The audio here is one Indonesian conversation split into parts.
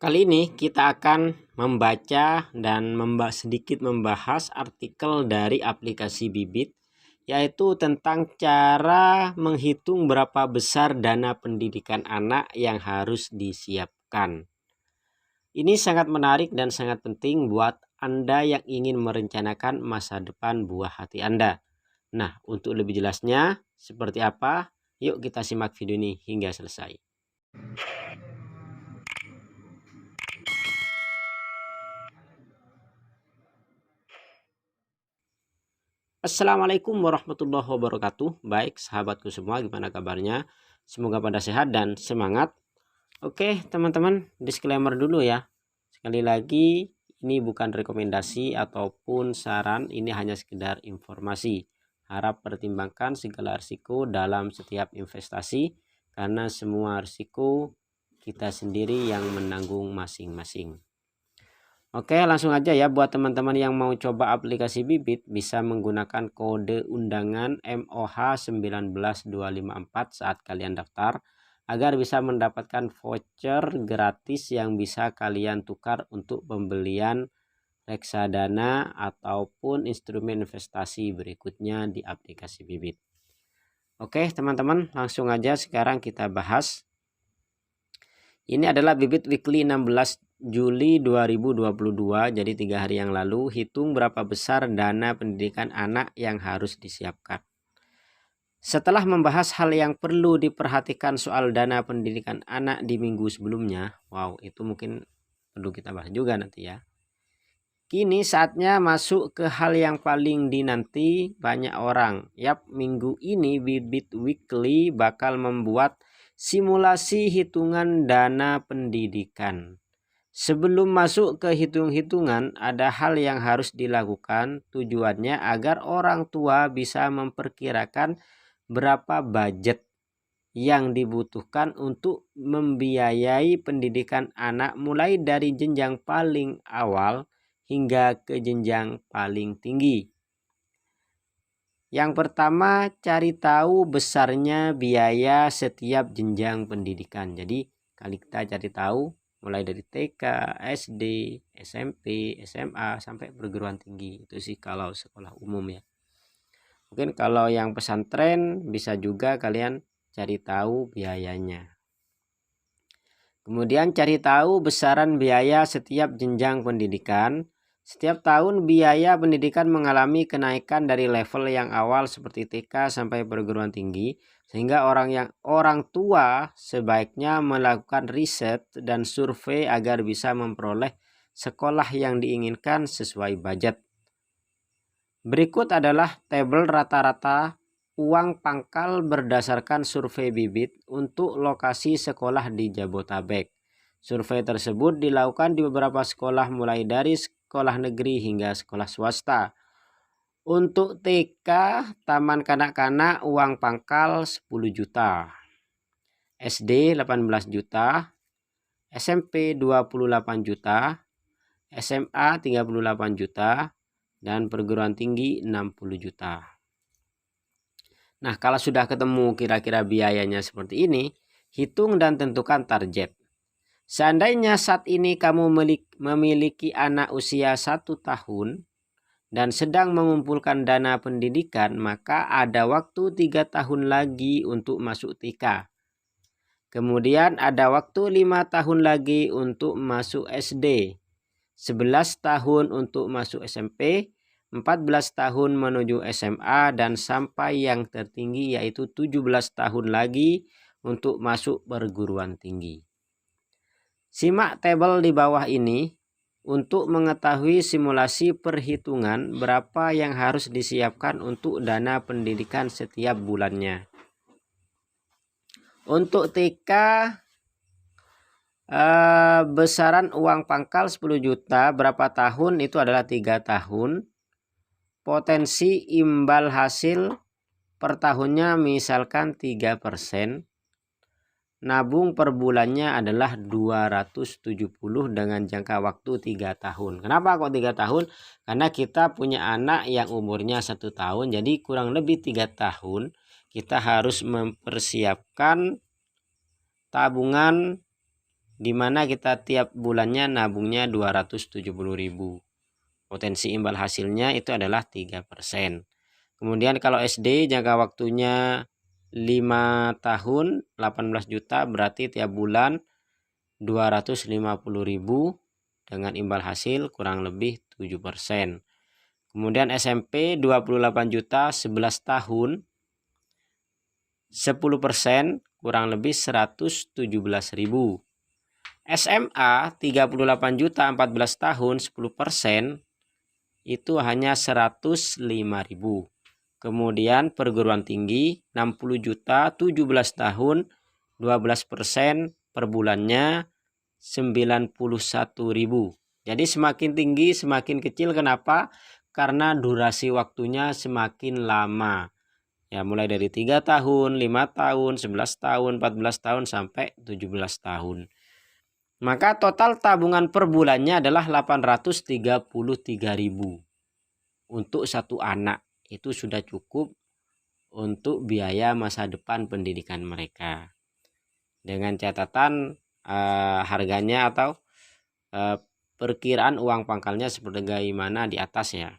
Kali ini kita akan membaca dan sedikit membahas artikel dari aplikasi Bibit, yaitu tentang cara menghitung berapa besar dana pendidikan anak yang harus disiapkan. Ini sangat menarik dan sangat penting buat Anda yang ingin merencanakan masa depan buah hati Anda. Nah, untuk lebih jelasnya seperti apa, yuk kita simak video ini hingga selesai. Assalamualaikum warahmatullahi wabarakatuh. Baik sahabatku semua, gimana kabarnya? Semoga pada sehat dan semangat. Oke teman-teman, disclaimer dulu ya. Sekali lagi, ini bukan rekomendasi ataupun saran, ini hanya sekedar informasi. Harap pertimbangkan segala risiko dalam setiap investasi, karena semua risiko kita sendiri yang menanggung masing-masing. Oke, langsung aja ya, buat teman-teman yang mau coba aplikasi Bibit bisa menggunakan kode undangan MOH 19254 saat kalian daftar agar bisa mendapatkan voucher gratis yang bisa kalian tukar untuk pembelian reksadana ataupun instrumen investasi berikutnya di aplikasi Bibit. Oke, teman-teman, langsung aja sekarang kita bahas. Ini adalah Bibit Weekly 16 Juli 2022, jadi 3 hari yang lalu. Hitung berapa besar dana pendidikan anak yang harus disiapkan. Setelah membahas hal yang perlu diperhatikan soal dana pendidikan anak di minggu sebelumnya, wow, itu mungkin perlu kita bahas juga nanti ya. Kini saatnya masuk ke hal yang paling dinanti banyak orang. Yap, minggu ini Bibit Weekly bakal membuat simulasi hitungan dana pendidikan. Sebelum masuk ke hitung-hitungan, ada hal yang harus dilakukan, tujuannya agar orang tua bisa memperkirakan berapa budget yang dibutuhkan untuk membiayai pendidikan anak mulai dari jenjang paling awal hingga ke jenjang paling tinggi. Yang pertama, cari tahu besarnya biaya setiap jenjang pendidikan. Jadi, kali kita cari tahu mulai dari TK, SD, SMP, SMA sampai perguruan tinggi. Itu sih kalau sekolah umum ya. Mungkin kalau yang pesantren bisa juga kalian cari tahu biayanya. Kemudian cari tahu besaran biaya setiap jenjang pendidikan. Setiap tahun biaya pendidikan mengalami kenaikan dari level yang awal seperti TK sampai perguruan tinggi, sehingga orang tua sebaiknya melakukan riset dan survei agar bisa memperoleh sekolah yang diinginkan sesuai budget. Berikut adalah tabel rata-rata uang pangkal berdasarkan survei Bibit untuk lokasi sekolah di Jabotabek. Survei tersebut dilakukan di beberapa sekolah mulai dari sekolah negeri hingga sekolah swasta. Untuk TK, Taman Kanak-kanak, uang pangkal 10 juta. SD 18 juta. SMP 28 juta. SMA 38 juta. Dan perguruan tinggi 60 juta. Nah, kalau sudah ketemu kira-kira biayanya seperti ini, hitung dan tentukan target. Seandainya saat ini kamu memiliki anak usia 1 tahun dan sedang mengumpulkan dana pendidikan, maka ada waktu 3 tahun lagi untuk masuk TK. Kemudian ada waktu 5 tahun lagi untuk masuk SD, 11 tahun untuk masuk SMP, 14 tahun menuju SMA, dan sampai yang tertinggi yaitu 17 tahun lagi untuk masuk perguruan tinggi. Simak tabel di bawah ini untuk mengetahui simulasi perhitungan berapa yang harus disiapkan untuk dana pendidikan setiap bulannya. Untuk TK, besaran uang pangkal 10 juta, berapa tahun? Itu adalah 3 tahun. Potensi imbal hasil per tahunnya misalkan 3%. Nabung per bulannya adalah 270 dengan jangka waktu 3 tahun. Kenapa kok 3 tahun? Karena kita punya anak yang umurnya 1 tahun, jadi kurang lebih 3 tahun kita harus mempersiapkan tabungan dimana kita tiap bulannya nabungnya 270.000. Potensi imbal hasilnya itu adalah 3%. Kemudian kalau SD jangka waktunya 5 tahun 18 juta, berarti tiap bulan 250.000 dengan imbal hasil kurang lebih 7%. Kemudian SMP 28 juta 11 tahun 10% kurang lebih 117.000. SMA 38 juta 14 tahun 10% itu hanya 105.000. Kemudian perguruan tinggi 60 juta 17 tahun 12% per bulannya 91.000. Jadi semakin tinggi semakin kecil. Kenapa? Karena durasi waktunya semakin lama. Ya, mulai dari 3 tahun, 5 tahun, 11 tahun, 14 tahun sampai 17 tahun. Maka total tabungan per bulannya adalah 833.000 untuk satu anak. Itu sudah cukup untuk biaya masa depan pendidikan mereka. Dengan catatan harganya atau perkiraan uang pangkalnya seperti bagaimana di atas ya.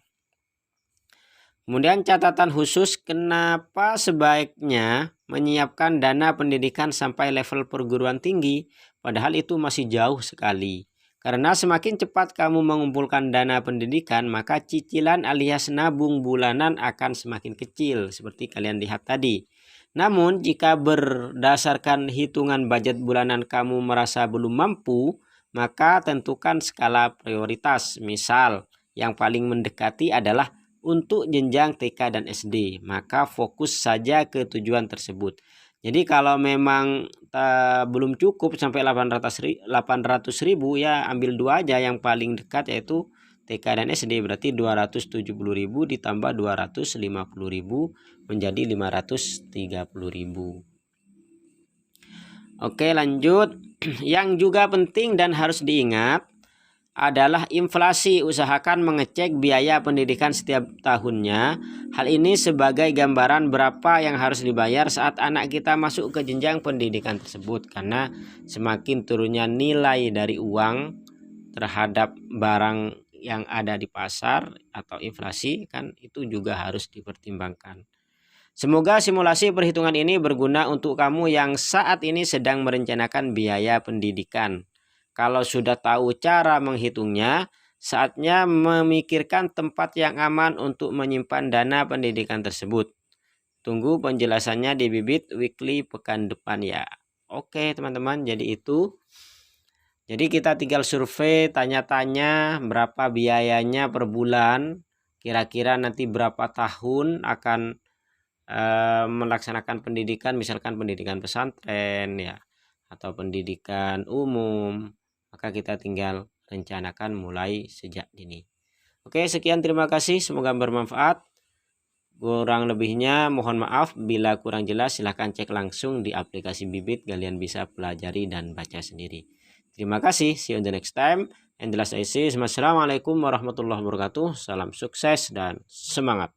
Kemudian catatan khusus, kenapa sebaiknya menyiapkan dana pendidikan sampai level perguruan tinggi, padahal itu masih jauh sekali. Karena semakin cepat kamu mengumpulkan dana pendidikan, maka cicilan alias nabung bulanan akan semakin kecil, seperti kalian lihat tadi. Namun, jika berdasarkan hitungan budget bulanan kamu merasa belum mampu, maka tentukan skala prioritas. Misal, yang paling mendekati adalah untuk jenjang TK dan SD, maka fokus saja ke tujuan tersebut. Jadi kalau memang belum cukup sampai 800.000 ya ambil 2 aja yang paling dekat, yaitu TK dan SD. Berarti 270.000 ditambah 250.000 menjadi 530.000. Oke, lanjut. Yang juga penting dan harus diingat adalah inflasi. Usahakan mengecek biaya pendidikan setiap tahunnya. Hal ini sebagai gambaran berapa yang harus dibayar saat anak kita masuk ke jenjang pendidikan tersebut. Karena semakin turunnya nilai dari uang terhadap barang yang ada di pasar atau inflasi, kan itu juga harus dipertimbangkan. Semoga simulasi perhitungan ini berguna untuk kamu yang saat ini sedang merencanakan biaya pendidikan. Kalau sudah tahu cara menghitungnya, saatnya memikirkan tempat yang aman untuk menyimpan dana pendidikan tersebut. Tunggu penjelasannya di Bibit Weekly pekan depan ya. Oke teman-teman, jadi itu. Jadi kita tinggal survei, tanya-tanya berapa biayanya per bulan. Kira-kira nanti berapa tahun akan melaksanakan pendidikan, misalkan pendidikan pesantren ya, atau pendidikan umum. Maka kita tinggal rencanakan mulai sejak dini. Oke, sekian, terima kasih, semoga bermanfaat. Kurang lebihnya mohon maaf. Bila kurang jelas silahkan cek langsung di aplikasi Bibit, kalian bisa pelajari dan baca sendiri. Terima kasih, see you in the next time. And the last I say, Assalamualaikum warahmatullahi wabarakatuh. Salam sukses dan semangat.